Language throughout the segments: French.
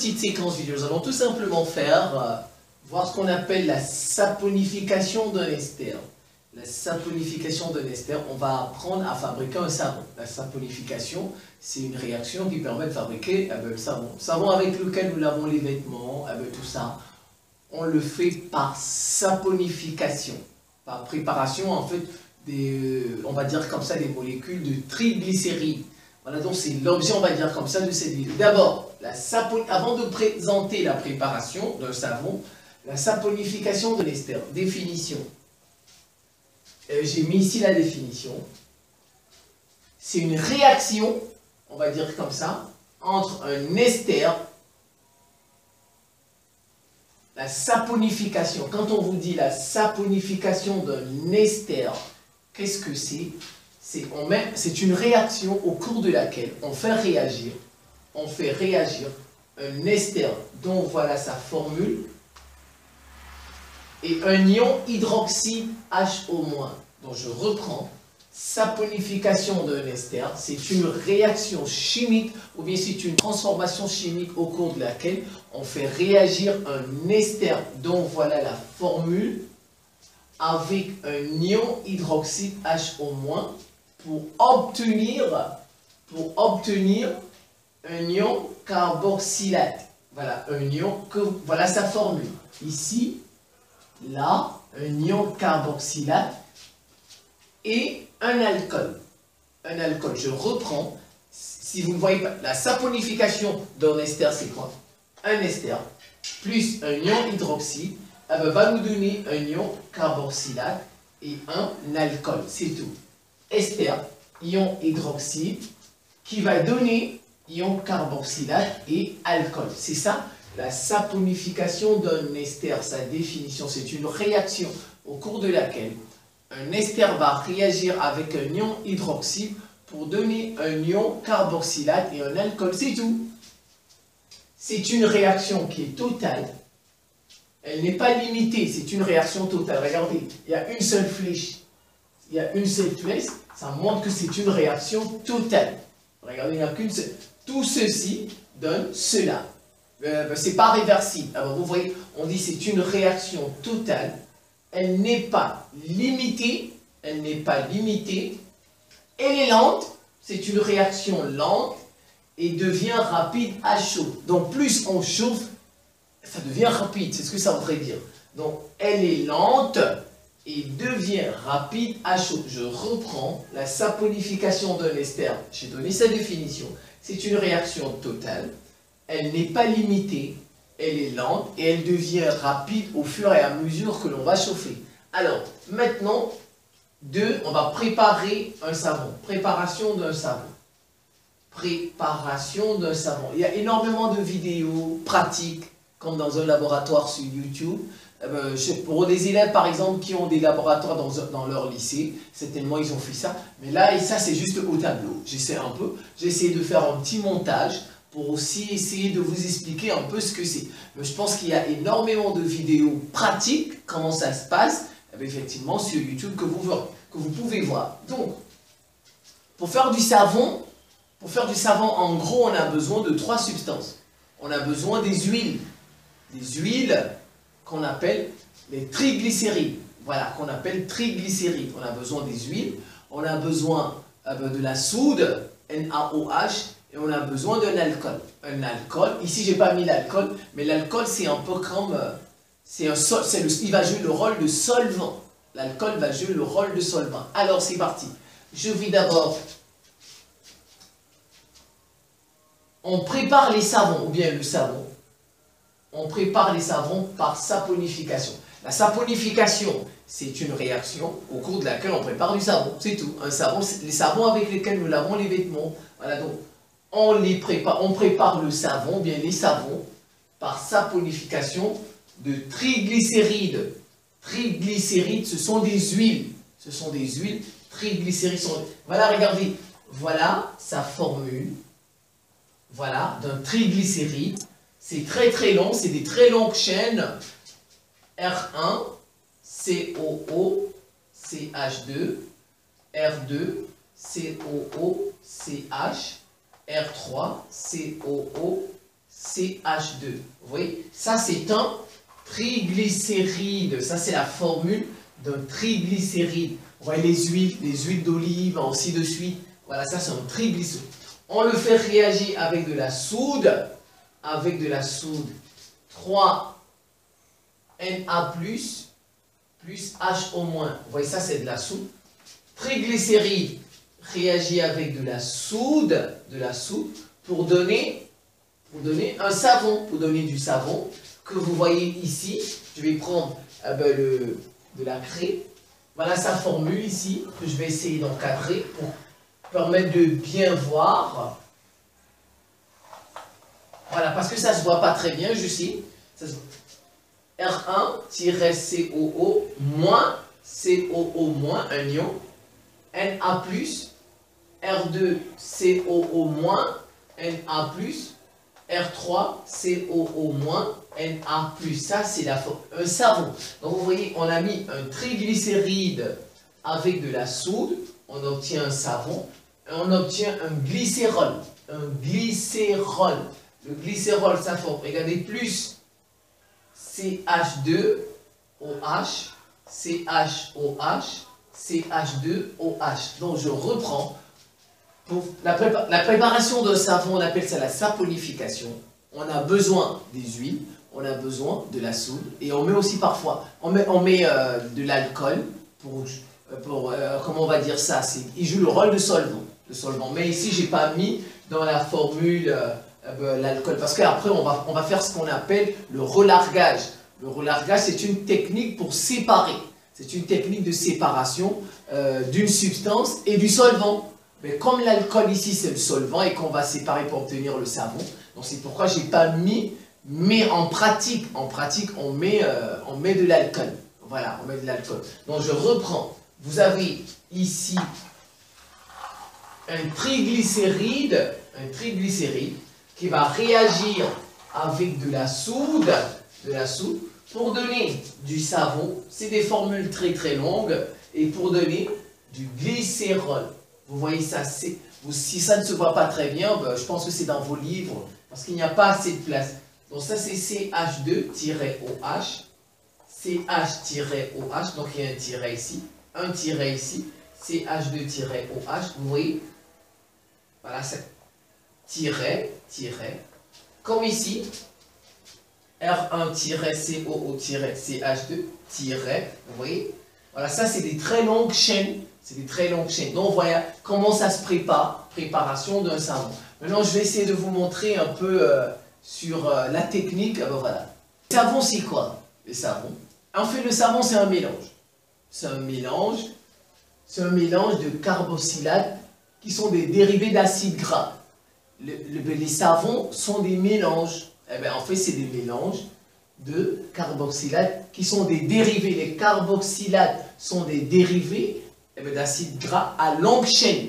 petite séquence vidéo. Nous allons tout simplement voir ce qu'on appelle la saponification d'un ester. La saponification d'un ester, on va apprendre à fabriquer un savon. La saponification, c'est une réaction qui permet de fabriquer le savon. Le savon avec lequel nous lavons les vêtements, tout ça, on le fait par saponification, par préparation en fait on va dire comme ça, des molécules de triglycérides. Voilà, donc c'est l'objet, on va dire comme ça, de cette vidéo. D'abord, avant de présenter la préparation d'un savon, la saponification de l'ester. Définition. J'ai mis ici la définition. C'est une réaction, on va dire comme ça, entre un ester. La saponification, quand on vous dit la saponification d'un ester, qu'est-ce que c'est? C'est une réaction au cours de laquelle on fait réagir un ester dont voilà sa formule et un ion hydroxyde HO-. Donc je reprends, saponification d'un ester, c'est une réaction chimique ou bien c'est une transformation chimique au cours de laquelle on fait réagir un ester dont voilà la formule avec un ion hydroxyde HO- pour obtenir un ion carboxylate. Voilà, voilà sa formule. Ici, là, un ion carboxylate et un alcool. Un alcool, je reprends. Si vous ne voyez pas, la saponification d'un ester, c'est quoi? Un ester plus un ion hydroxyde va nous donner un ion carboxylate et un alcool, c'est tout. Ester, ion hydroxyde, qui va donner ion carboxylate et alcool. C'est ça, la saponification d'un ester, sa définition. C'est une réaction au cours de laquelle un ester va réagir avec un ion hydroxyde pour donner un ion carboxylate et un alcool. C'est tout. C'est une réaction qui est totale. Elle n'est pas limitée, c'est une réaction totale. Regardez, il y a une seule flèche. Il y a une seule flèche, ça montre que c'est une réaction totale. Regardez, il n'y a qu'une seule. Tout ceci donne cela. C'est pas réversible. Alors vous voyez, on dit c'est une réaction totale. Elle n'est pas limitée. Elle n'est pas limitée. Elle est lente. C'est une réaction lente et devient rapide à chaud. Donc plus on chauffe, ça devient rapide, c'est ce que ça voudrait dire. Donc, elle est lente et devient rapide à chaud. Je reprends la saponification d'un ester. J'ai donné sa définition. C'est une réaction totale. Elle n'est pas limitée. Elle est lente et elle devient rapide au fur et à mesure que l'on va chauffer. Alors, maintenant, on va préparer un savon. Préparation d'un savon. Préparation d'un savon. Il y a énormément de vidéos pratiques comme dans un laboratoire sur YouTube. Pour des élèves, par exemple, qui ont des laboratoires dans leur lycée, certainement ils ont fait ça. Mais là, et ça, c'est juste au tableau. J'essaie un peu. J'ai essayé de faire un petit montage pour aussi essayer de vous expliquer un peu ce que c'est. Mais je pense qu'il y a énormément de vidéos pratiques, comment ça se passe, effectivement, sur YouTube que vous pouvez voir. Donc, pour faire du savon, en gros, on a besoin de 3 substances. On a besoin des huiles. Des huiles qu'on appelle les triglycérides. Voilà, qu'on appelle triglycérides. On a besoin des huiles, on a besoin de la soude, NaOH, et on a besoin d'un alcool. Un alcool, ici j'ai pas mis l'alcool, mais l'alcool c'est un peu comme, il va jouer le rôle de solvant. L'alcool va jouer le rôle de solvant. Alors c'est parti. Je vais d'abord, on prépare les savons, ou bien le savon. On prépare les savons par saponification. La saponification, c'est une réaction au cours de laquelle on prépare du savon. C'est tout. Un savon, les savons avec lesquels nous lavons les vêtements. Voilà, donc on prépare le savon, bien les savons, par saponification de triglycérides. Triglycérides, ce sont des huiles. Ce sont des huiles. Triglycérides sont... Voilà, regardez. Voilà sa formule. Voilà, d'un triglycéride. C'est très très long, c'est des très longues chaînes. R1, COO, CH2, R2, COO, CH, R3, COO, CH2. Vous voyez, ça c'est un triglycéride. Ça c'est la formule d'un triglycéride. Vous voyez les huiles d'olive, ainsi de suite. Voilà, ça c'est un triglycéride. On le fait réagir avec de la soude. Avec de la soude. 3Na+, plus HO-. Vous voyez, ça c'est de la soude. Triglycéride réagit avec de la soude pour donner un savon, pour donner du savon que vous voyez ici. Je vais prendre de la craie. Voilà sa formule ici que je vais essayer d'encadrer pour permettre de bien voir. Voilà, parce que ça ne se voit pas très bien, je sais. R1-COO moins COO-, un ion. Na+, R2-COO-, Na+, R3-COO-, Na+. Ça, c'est un savon. Donc, vous voyez, on a mis un triglycéride avec de la soude. On obtient un savon. Et on obtient un glycérol. Un glycérol. Le glycérol, ça forme, regardez, plus CH2OH, CHOH, CH2OH. Donc, je reprends. Pour la préparation d'un savon, on appelle ça la saponification. On a besoin des huiles, on a besoin de la soude et on met aussi parfois, on met de l'alcool pour comment on va dire ça, il joue le rôle de solvant. Mais ici, je n'ai pas mis dans la formule l'alcool parce qu'après, on va faire ce qu'on appelle le relargage. Le relargage, c'est une technique pour séparer. C'est une technique de séparation d'une substance et du solvant. Mais comme l'alcool ici, c'est le solvant et qu'on va séparer pour obtenir le savon, donc c'est pourquoi je n'ai pas mis, mais en pratique, on met de l'alcool. Voilà, on met de l'alcool. Donc je reprends. Vous avez ici un triglycéride qui va réagir avec de la soude pour donner du savon. C'est des formules très très longues et pour donner du glycérol. Vous voyez ça, si ça ne se voit pas très bien, je pense que c'est dans vos livres, parce qu'il n'y a pas assez de place. Donc ça c'est CH2-OH, CH-OH, donc il y a un tiret ici, CH2-OH, vous voyez, voilà, c'est tiret, comme ici, R1-COO-CH2, vous voyez, voilà, ça c'est des très longues chaînes. Donc voilà comment ça se prépare, préparation d'un savon. Maintenant je vais essayer de vous montrer un peu sur la technique. Voilà. Le savon c'est quoi? Le savon. En fait le savon c'est un mélange. C'est un mélange de carboxylates qui sont des dérivés d'acides gras. Les savons sont des mélanges. En fait c'est des mélanges de carboxylates qui sont des dérivés. Les carboxylates sont des dérivés d'acides gras à longue chaîne.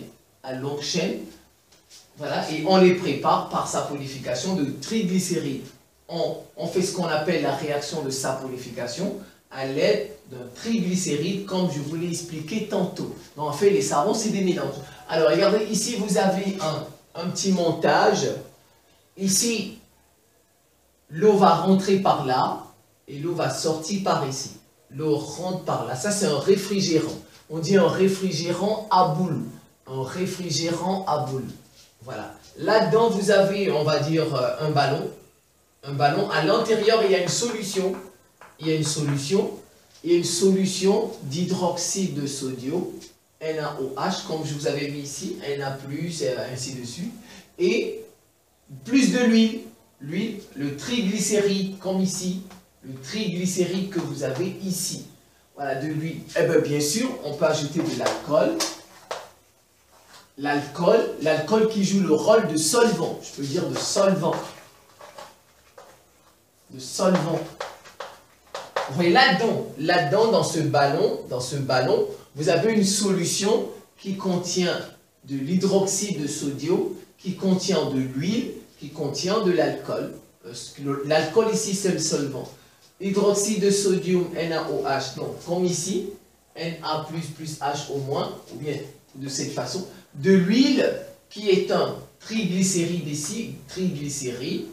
Voilà, et on les prépare par saponification de triglycérides. On fait ce qu'on appelle la réaction de saponification à l'aide d'un triglycéride, comme je vous l'ai expliqué tantôt. Donc en fait, les savons, c'est des mélanges. Alors regardez, ici vous avez un petit montage. Ici, l'eau va rentrer par là et l'eau va sortir par ici. L'eau rentre par là. Ça, c'est un réfrigérant. On dit un réfrigérant à boule. Un réfrigérant à boule. Voilà. Là-dedans, vous avez, on va dire, un ballon. Un ballon. À l'intérieur, il y a une solution. Il y a une solution d'hydroxyde de sodium, NaOH, comme je vous avais mis ici, Na+, et ainsi de suite. Et plus de l'huile. L'huile, le triglycéride, comme ici. Le triglycéride que vous avez ici. Voilà, de l'huile. Bien sûr, on peut ajouter de l'alcool. L'alcool qui joue le rôle de solvant. Je peux dire de solvant. Vous voyez, là-dedans, dans ce ballon, vous avez une solution qui contient de l'hydroxyde de sodium, qui contient de l'huile, qui contient de l'alcool. L'alcool ici, c'est le solvant. Hydroxyde de sodium, NaOH, donc comme ici, Na+, plus HO-, ou bien de cette façon. De l'huile, qui est un triglycéride ici, triglycéride,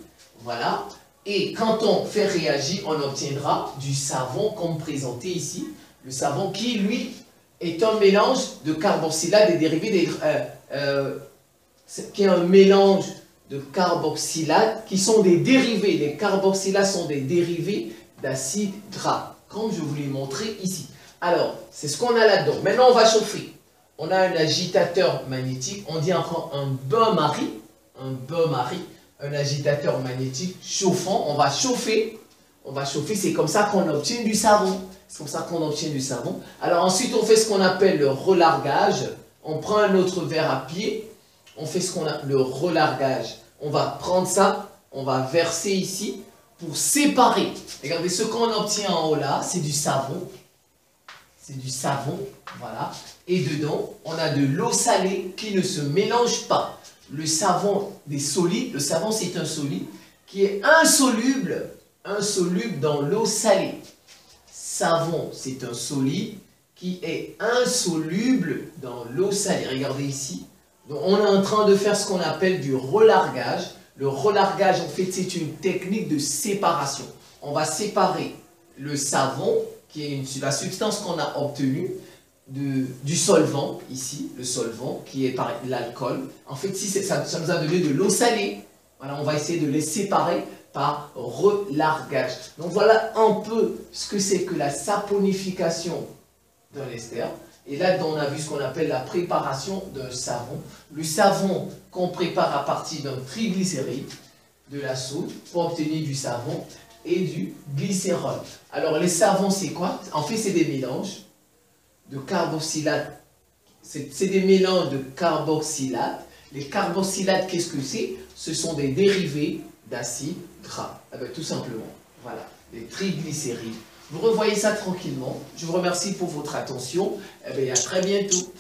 Voilà. Et quand on fait réagir, on obtiendra du savon comme présenté ici. Le savon qui, lui, est un mélange de carboxylate et dérivés qui est un mélange de carboxylates qui sont des dérivés. Les carboxylates sont des dérivés d'acide gras, comme je vous l'ai montré ici. Alors, c'est ce qu'on a là-dedans. Maintenant, on va chauffer. On a un agitateur magnétique, on dit encore un bain-marie, un agitateur magnétique chauffant. On va chauffer, c'est comme ça qu'on obtient du savon. C'est comme ça qu'on obtient du savon. Alors ensuite, on fait ce qu'on appelle le relargage. On prend un autre verre à pied, on fait ce qu'on appelle le relargage. On va prendre ça, on va verser ici pour séparer. Regardez, ce qu'on obtient en haut là, c'est du savon. C'est du savon, voilà. Et dedans, on a de l'eau salée qui ne se mélange pas. Le savon des solides, le savon c'est un solide qui est insoluble dans l'eau salée. Savon, c'est un solide qui est insoluble dans l'eau salée. Regardez ici. Donc, on est en train de faire ce qu'on appelle du relargage. Le relargage, en fait, c'est une technique de séparation. On va séparer le savon, qui est la substance qu'on a obtenue, du solvant, ici, le solvant, qui est par l'alcool. En fait, si ça nous a donné de l'eau salée. Voilà, on va essayer de les séparer par relargage. Donc voilà un peu ce que c'est que la saponification d'un ester. Et là, on a vu ce qu'on appelle la préparation d'un savon. Le savon qu'on prépare à partir d'un triglycéride, de la soude, pour obtenir du savon et du glycérol. Alors les savons, c'est quoi? En fait, c'est des mélanges de carboxylates. C'est des mélanges de carboxylates. Les carboxylates, qu'est-ce que c'est? Ce sont des dérivés d'acide gras. Ah ben, tout simplement. Voilà, les triglycérides. Vous revoyez ça tranquillement. Je vous remercie pour votre attention. Eh bien, à très bientôt.